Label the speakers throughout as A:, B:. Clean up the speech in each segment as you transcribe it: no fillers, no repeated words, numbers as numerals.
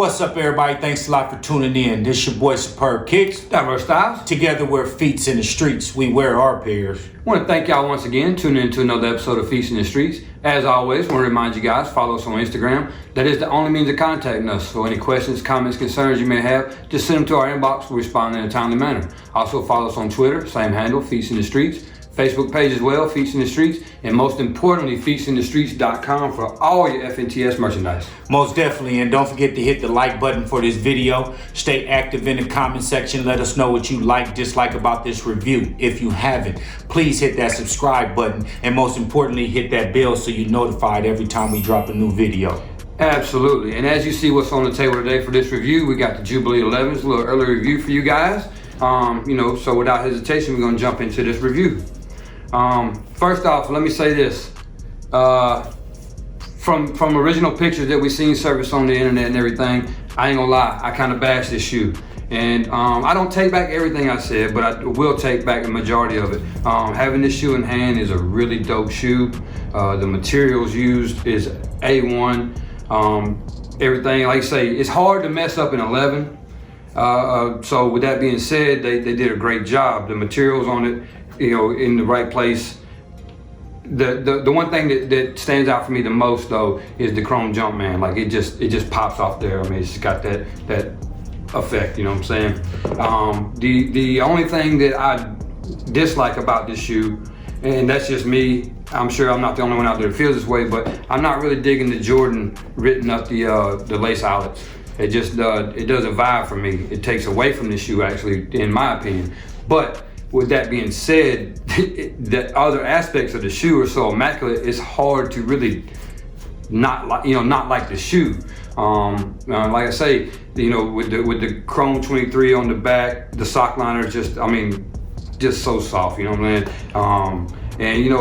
A: What's up, everybody? Thanks a lot for tuning in. This your boy Superb Kicks.
B: 11’s Styles.
A: Together we're Feats in the Streets. We wear our pairs.
B: I want to thank y'all once again tuning in to another episode of Feats in the Streets. As always, I want to remind you guys, follow us on Instagram. That is the only means of contacting us. So any questions, comments, concerns you may have, just send them to our inbox. We'll respond in a timely manner. Also follow us on Twitter, same handle, Feats in the Streets. Facebook page as well, Feats in the Streets, and most importantly, featsinthestreets.com for all your FNTS merchandise.
A: Most definitely, and don't forget to hit the like button for this video. Stay active in the comment section. Let us know what you like, dislike about this review. If you haven't, please hit that subscribe button, and most importantly, hit that bell so you're notified every time we drop a new video.
B: Absolutely, and as you see what's on the table today for this review, we got the Jubilee 11's, a little early review for you guys. So without hesitation, we're gonna jump into this review. First off, let me say this. From original pictures that we seen surface on the internet and everything, I ain't gonna lie, I kind of bashed this shoe. And I don't take back everything I said, but I will take back the majority of it. Having this shoe in hand is a really dope shoe. The materials used is A1. Everything, like I say, it's hard to mess up an 11. So with that being said, they did a great job. The materials on it, in the right place. The one thing that stands out for me the most though is the chrome Jumpman. Like it just pops off there. I mean, it's got that effect. You know what I'm saying? The only thing that I dislike about this shoe, and that's just me. I'm sure I'm not the only one out there that feels this way, but I'm not really digging the Jordan written up the lace eyelets. It just it doesn't vibe for me. It takes away from the shoe, actually, in my opinion. But with that being said, the other aspects of the shoe are so immaculate. It's hard to really not like the shoe. Like I say, with the chrome 23 on the back, the sock liner is just so soft. You know what I'm saying?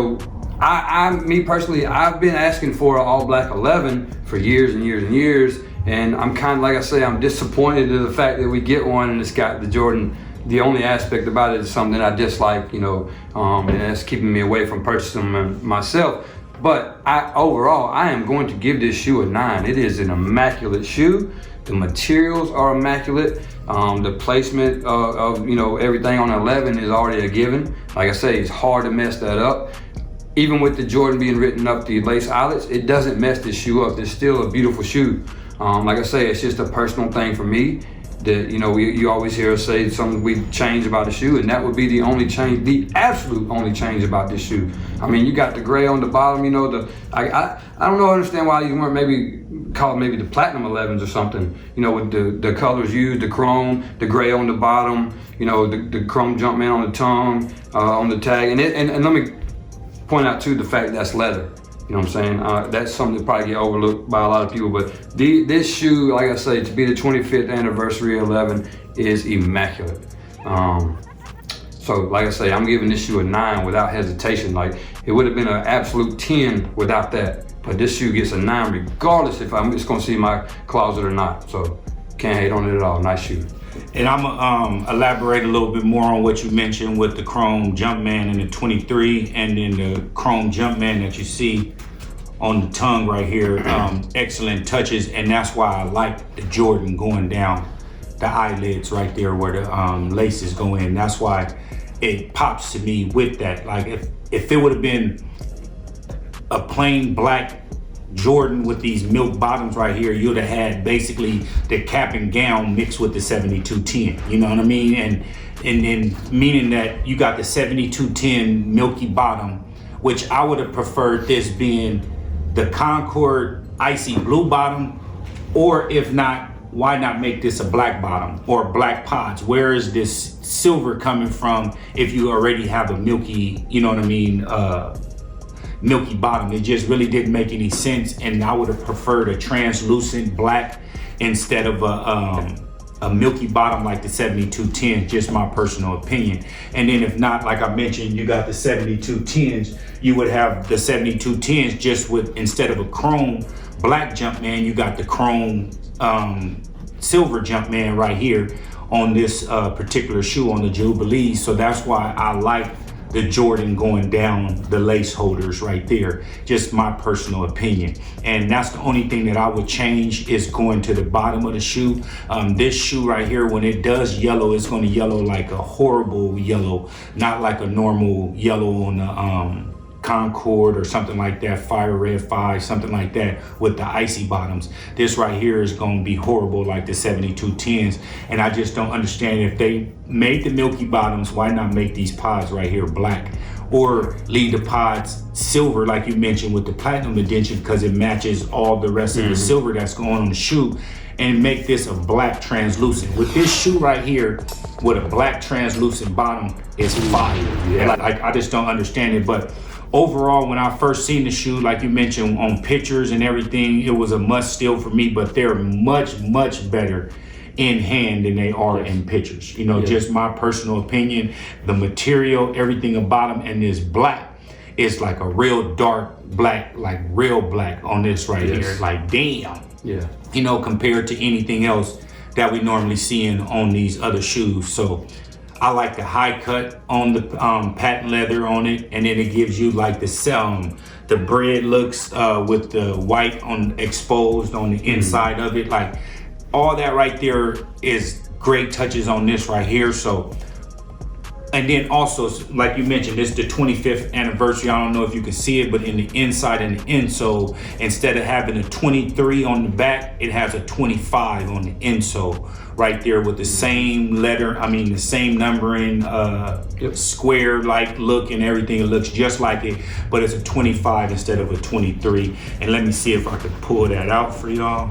B: And me personally, I've been asking for an all black 11 for years and years and years. And I'm kind of, like I say, I'm disappointed in the fact that we get one and it's got the Jordan. The only aspect about it is something I dislike, and that's keeping me away from purchasing them myself. But overall, I am going to give this shoe a 9. It is an immaculate shoe. The materials are immaculate. The placement of everything on 11 is already a given. Like I say, it's hard to mess that up. Even with the Jordan being written up the lace eyelets, it doesn't mess this shoe up. It's still a beautiful shoe. Like I say, it's just a personal thing for me. That you always hear us say something we change about the shoe, and that would be the only change, the absolute only change about this shoe. I mean, you got the gray on the bottom. I don't understand why you weren't maybe called the platinum 11's or something. With the colors used, the chrome, the gray on the bottom. The chrome Jumpman on the tongue, on the tag, and let me point out too the fact that's leather. You know what I'm saying? That's something that probably get overlooked by a lot of people, but this shoe, like I say, to be the 25th anniversary of 11 is immaculate. So like I say, I'm giving this shoe a 9 without hesitation. Like it would have been an absolute 10 without that, but this shoe gets a 9 regardless if I'm just gonna see my closet or not. So can't hate on it at all. Nice shoe.
A: And I'm gonna elaborate a little bit more on what you mentioned with the chrome Jumpman and the 23, and then the chrome Jumpman that you see on the tongue right here. Excellent touches, and that's why I like the Jordan going down the eyelids right there where the laces go in. That's why it pops to me with that. Like if it would have been a plain black Jordan with these milk bottoms right here, you'd have had basically the cap and gown mixed with the 7210. You know what I mean? And then meaning that you got the 7210 milky bottom, which I would have preferred this being the Concord icy blue bottom, or if not, why not make this a black bottom or black pods? Where is this silver coming from if you already have a milky, milky bottom? It just really didn't make any sense, and I would have preferred a translucent black instead of a milky bottom like the 7210, just my personal opinion. And then if not, like I mentioned, you got the 7210s, you would have the 7210s just with, instead of a chrome black Jumpman, you got the chrome silver Jumpman right here on this particular shoe on the Jubilees. So that's why I like the Jordan going down the lace holders right there. Just my personal opinion. And that's the only thing that I would change, is going to the bottom of the shoe. This shoe right here, when it does yellow, it's going to yellow like a horrible yellow, not like a normal yellow on the Concord or something like that, Fire Red 5, something like that with the icy bottoms. This right here is going to be horrible like the 7210s. And I just don't understand, if they made the milky bottoms, why not make these pods right here black? Or leave the pods silver like you mentioned with the platinum indentation, because it matches all the rest of the silver that's going on the shoe, and make this a black translucent. With this shoe right here with a black translucent bottom is fire. Yeah. Like, I just don't understand it. But overall, when I first seen the shoe, like you mentioned on pictures and everything, it was a must steal for me, but they're much, much better in hand than they are in pictures. You know, just my personal opinion. The material, everything about them, and this black is like a real dark black, like real black on this right here. Like, damn. Yeah. You know, compared to anything else that we normally see on these other shoes. So I like the high cut on the patent leather on it, and then it gives you like the bread looks with the white on exposed on the inside of it. Like, all that right there is great touches on this right here. So, and then also, like you mentioned, this is the 25th anniversary. I don't know if you can see it, but in the inside and the insole, instead of having a 23 on the back, it has a 25 on the insole right there with the same letter. I mean, the same numbering, square like look and everything. It looks just like it, but it's a 25 instead of a 23. And let me see if I can pull that out for y'all.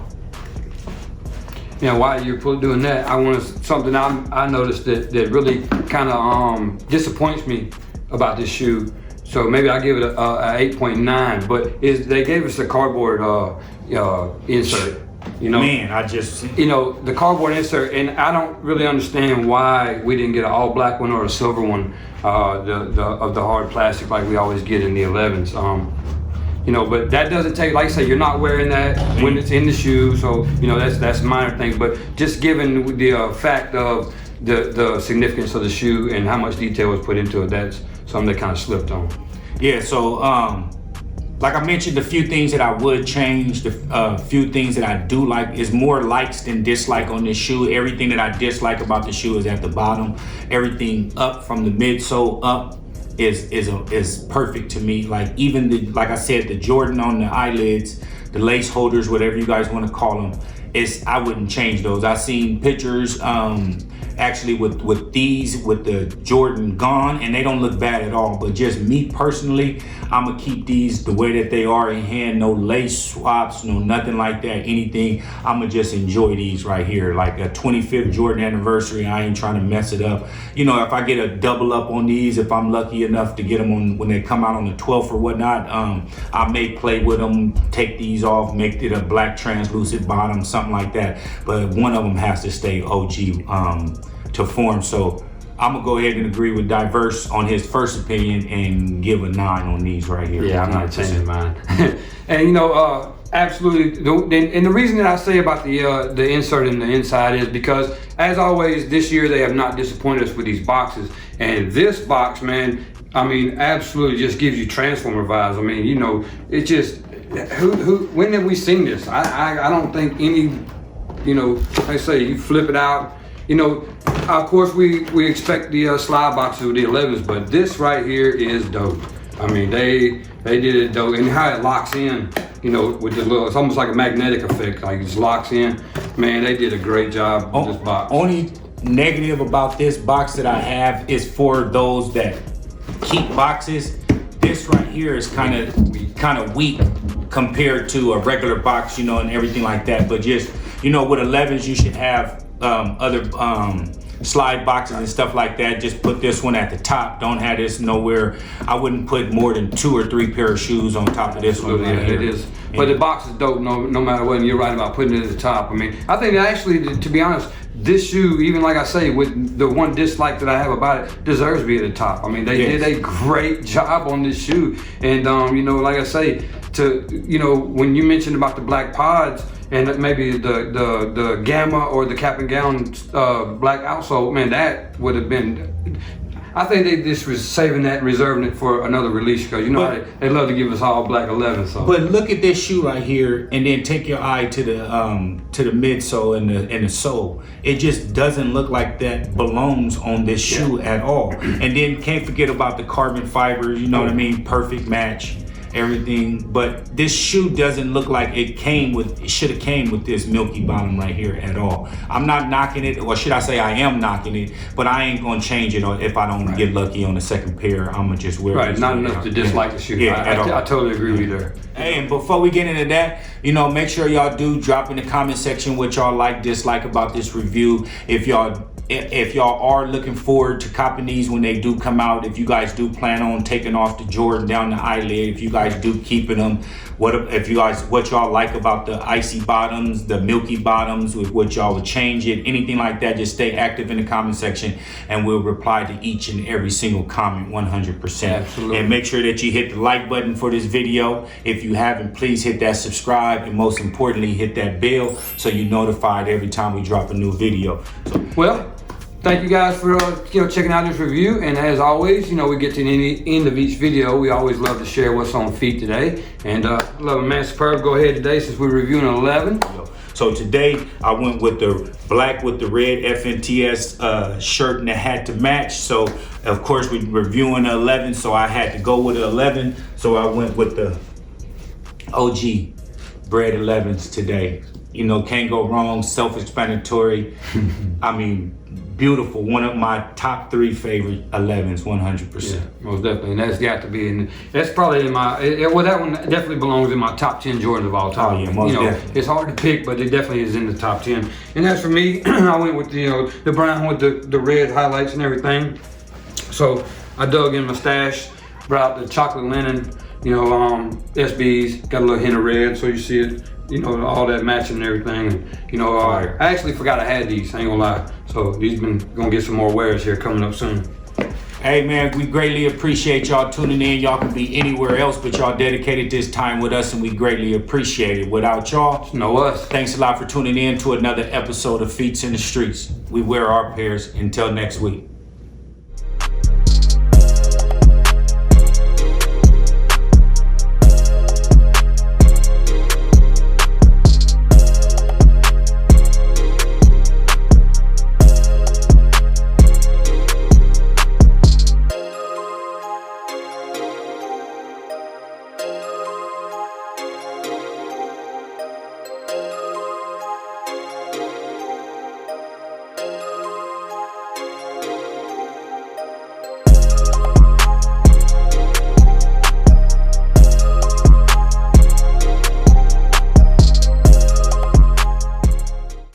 B: Yeah, while you're doing that, I want to, something I noticed that really kind of disappoints me about this shoe. So maybe I give it a 8.9, but they gave us a cardboard insert. You know,
A: man,
B: the cardboard insert, and I don't really understand why we didn't get an all black one or a silver one, of the hard plastic like we always get in the 11's. But that doesn't take, like I say, you're not wearing that when it's in the shoe, so that's a minor thing. But just given the fact of the significance of the shoe and how much detail was put into it, that's something that kind of slipped on.
A: Yeah, so like I mentioned, the few things that I would change, the few things that I do like, is more likes than dislike on this shoe. Everything that I dislike about the shoe is at the bottom. Everything up from the midsole up is perfect to me. Like, even like I said, the Jordan on the eyelids, the lace holders, whatever you guys want to call them, I wouldn't change those. I've seen pictures actually with these with the Jordan gone, and they don't look bad at all. But just me personally, I'm gonna keep these the way that they are in hand. No lace swaps, no nothing like that, anything. I'm gonna just enjoy these right here, like a 25th Jordan anniversary. I ain't trying to mess it up. If I get a double up on these, if I'm lucky enough to get them on when they come out on the 12th or whatnot, I may play with them, take these off, make it a black translucent bottom, something like that. But one of them has to stay OG to form. So I'm gonna go ahead and agree with Diverse on his first opinion and give a 9 on these right here.
B: Yeah, I'm not changing mine. And absolutely. And the reason that I say about the insert in the inside is because, as always, this year they have not disappointed us with these boxes. And this box, man, I mean, absolutely just gives you Transformer vibes. I mean, it just, when have we seen this? I don't think any, like I say, you flip it out. Of course we expect the slide boxes with the 11's, but this right here is dope. I mean, they did it dope, and how it locks in, with the little, it's almost like a magnetic effect, like it just locks in. Man, they did a great job with this box.
A: Only negative about this box that I have is for those that keep boxes. This right here is kind of weak compared to a regular box, and everything like that. But just, with 11's, you should have other slide boxes and stuff like that. Just put this one at the top. Don't have this nowhere. I wouldn't put more than 2 or 3 pair of shoes on top of this one.
B: Right here. It is. But the box is dope no matter what, and you're right about putting it at the top. I mean, I think actually, to be honest, this shoe, even like I say, with the one dislike that I have about it, deserves to be at the top. I mean, they did a great job on this shoe. And, like I say, when you mentioned about the black pods, and maybe the Gamma or the cap and gown black outsole, man, that would have been, I think they just was saving that and reserving it for another release because you know how they love to give us all black 11. So.
A: But look at this shoe right here, and then take your eye to the midsole and the sole. It just doesn't look like that belongs on this shoe at all. And then can't forget about the carbon fibers. You know what I mean? Perfect match. Everything, but this shoe doesn't look like it should have came with this milky bottom right here at all. I'm not knocking it, or should I say I am knocking it, but I ain't gonna change it if I don't get lucky on the second pair. I'm gonna just wear it.
B: Not enough to dislike the shoe. I totally agree with you there.
A: Hey, and before we get into that, make sure y'all do drop in the comment section what y'all like, dislike about this review. If y'all are looking forward to copping these when they do come out, if you guys do plan on taking off the Jordan down the eyelid, if you guys do keeping them, what y'all like about the icy bottoms, the milky bottoms, with what y'all would change it, anything like that, just stay active in the comment section and we'll reply to each and every single comment 100%.
B: Absolutely.
A: And make sure that you hit the like button for this video. If you haven't, please hit that subscribe, and most importantly, hit that bell so you're notified every time we drop a new video.
B: Well, thank you guys for checking out this review, and as always, we get to the end of each video. We always love to share what's on feet today, and love man superb. Go ahead today since we're reviewing 11.
A: So today I went with the black with the red FNTS shirt and the hat to match. So of course we're reviewing the 11, so I had to go with the 11. So I went with the OG Bred 11s today. Can't go wrong, self-explanatory. I mean, beautiful. One of my top 3 favorite 11s, 100%.
B: Yeah, most definitely, and that's got to be that's probably in my, that one definitely belongs in my top 10 Jordans of all time.
A: Oh yeah, most definitely.
B: It's hard to pick, but it definitely is in the top 10. And as for me, I went with the brown with the red highlights and everything. So I dug in my stash, brought the chocolate linen, SBs, got a little hint of red, so you see it. All that matching and everything. And, I actually forgot I had these, I ain't gonna lie. So these gonna get some more wears here coming up soon.
A: Hey man, we greatly appreciate y'all tuning in. Y'all can be anywhere else, but y'all dedicated this time with us, and we greatly appreciate it. Without y'all,
B: know us.
A: Thanks a lot for tuning in to another episode of Feets in the Streets. We wear our pairs. Until next week.